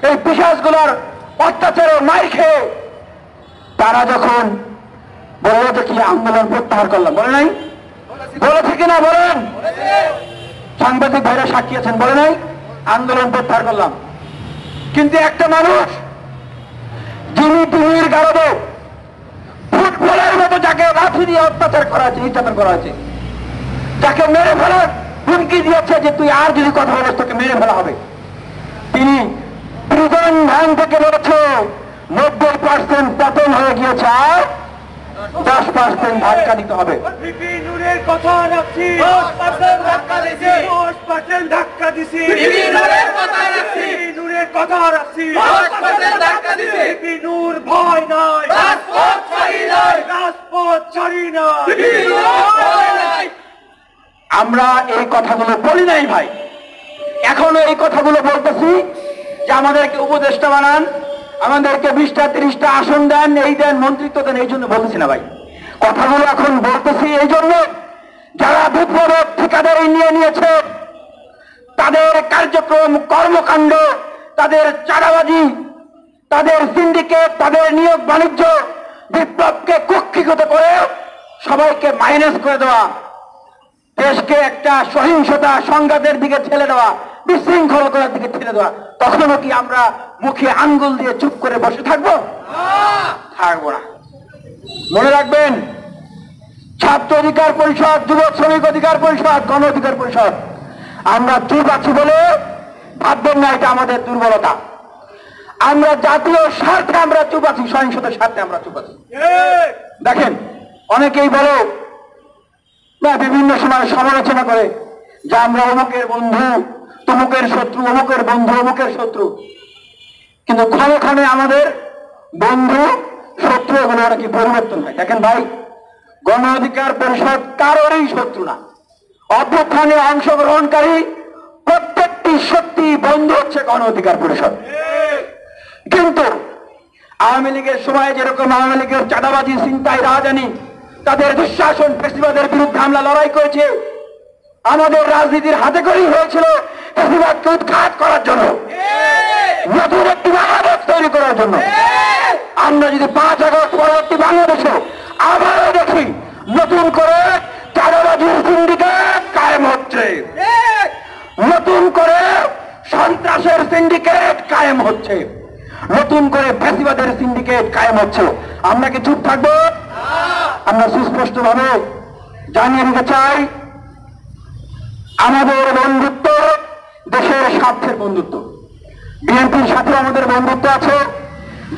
এই পিশাচগুলোর অত্যাচারের মাইর খেয়ে তারা যখন বললো যে কি আন্দোলন প্রত্যাহার করলাম, বলে নাই? বলেছে কিনা বলেন? সাংবাদিক ভাইরা সাক্ষী আছেন, বলে নাই আন্দোলন প্রত্যাহার করলাম। কিন্তু একটা মানুষ যিনি দিল্লির গারদে ফুটবলের মতো যাকে লাঠি দিয়ে অত্যাচার করা হয়েছে, নির্যাতন করা হয়েছে, যাকে মেরে ফেলার হুমকি দিয়েছে যে তুই আর যদি কথা বলিস তোকে মেরে ফেলা হবে, তিনি প্রিজন ভ্যান থেকে বলেছে 90% পতন হয়ে গিয়েছে, আর 10% ধাক্কা দিতে হবে। নূরের কথা রাখছি, 10% ধাক্কা দিছি, 10% ধাক্কা দিছি, নূরের কথা রাখছি, নূরের কথা রাখছি, 10% ধাক্কা দিছি, নূর ভয় নাই, রাজপথ ছাড়ি নাই, রাজপথ ছাড়ি নাই। আমরা এই কথাগুলো বলি নাই ভাই, এখনো এই কথাগুলো বলতেছি যে আমাদেরকে উপদেষ্টা বানান, আমাদেরকে 20টা 30টা আসন দেন, এই দেন, মন্ত্রিত্ব দেন, এই জন্য বলতেছি না ভাই। কথাগুলো এখন বলতেছি এই জন্য যারা বিপ্লবের ঠিকাদারি নিয়ে নিয়েছে, তাদের কার্যক্রম কর্মকাণ্ড, তাদের চাঁদাবাজি, তাদের সিন্ডিকেট, তাদের নিয়োগ বাণিজ্য বিপ্লবকে কক্ষিগত করে সবাইকে মাইনাস করে দেওয়া, দেশকে একটা সহিংসতা সংঘাতের দিকে ঠেলে দেওয়া, বিশৃঙ্খলতার দিকে ঠেলে দেওয়া, তখনও কি আমরা মুখে আঙ্গুল দিয়ে চুপ করে বসে থাকবো? থাকবো না। মনে রাখবেন, ছাত্র অধিকার পরিষদ, যুব শ্রমিক অধিকার পরিষদ, গণ অধিকার পরিষদ, আমরা চুপ আছি বলে ভাববেন না এটা আমাদের দুর্বলতা। আমরা জাতীয় স্বার্থে আমরা চুপ আছি, সহিংসতার স্বার্থে আমরা চুপ আছি। দেখেন, অনেকেই বলে বা বিভিন্ন সময় সমালোচনা করে যে আমরা অমুকের বন্ধু, তমুকের শত্রু, অমুকের বন্ধু, অমুকের শত্রু, কিন্তু ক্ষণে ক্ষণে আমাদের বন্ধু শত্রু এগুলো নাকি পরিবর্তন হয়। দেখেন ভাই, গণ অধিকার পরিষদ কারোরই শত্রু না। অভ্যুত্থানে অংশগ্রহণকারী প্রত্যেকটি সত্যি বন্ধু হচ্ছে গণ অধিকার পরিষদ। কিন্তু আওয়ামী লীগের সময় যেরকম আওয়ামী লীগের চাঁদাবাজি, ছিনতাই, রাজধানী, তাদের দুঃশাসন, ফ্যাসিবাদের বিরুদ্ধে আমরা লড়াই করেছি, আমাদের রাজনীতির হাতে করেই হয়েছিল ফ্যাসিবাদকে উৎখাত করার জন্য, নতুন একটি বাংলাদেশ তৈরি করার জন্য। আমরা যদি 5 আগস্ট পরবর্তী বাংলাদেশে আবারও দেখি নতুন করে চাঁদাবাজির সিন্ডিকেট কায়েম হচ্ছে, নতুন করে সন্ত্রাসের সিন্ডিকেট কায়েম হচ্ছে, নতুন করে ফ্যাসিবাদের সিন্ডিকেট কায়েম হচ্ছে, আমরা কি চুপ থাকবো? আমরা সুস্পষ্ট ভাবে জানিয়ে দিতে চাই, আমাদের বন্ধুত্ব দেশের স্বার্থের বন্ধুত্ব। বিএনপির সাথে আমাদের বন্ধুত্ব আছে,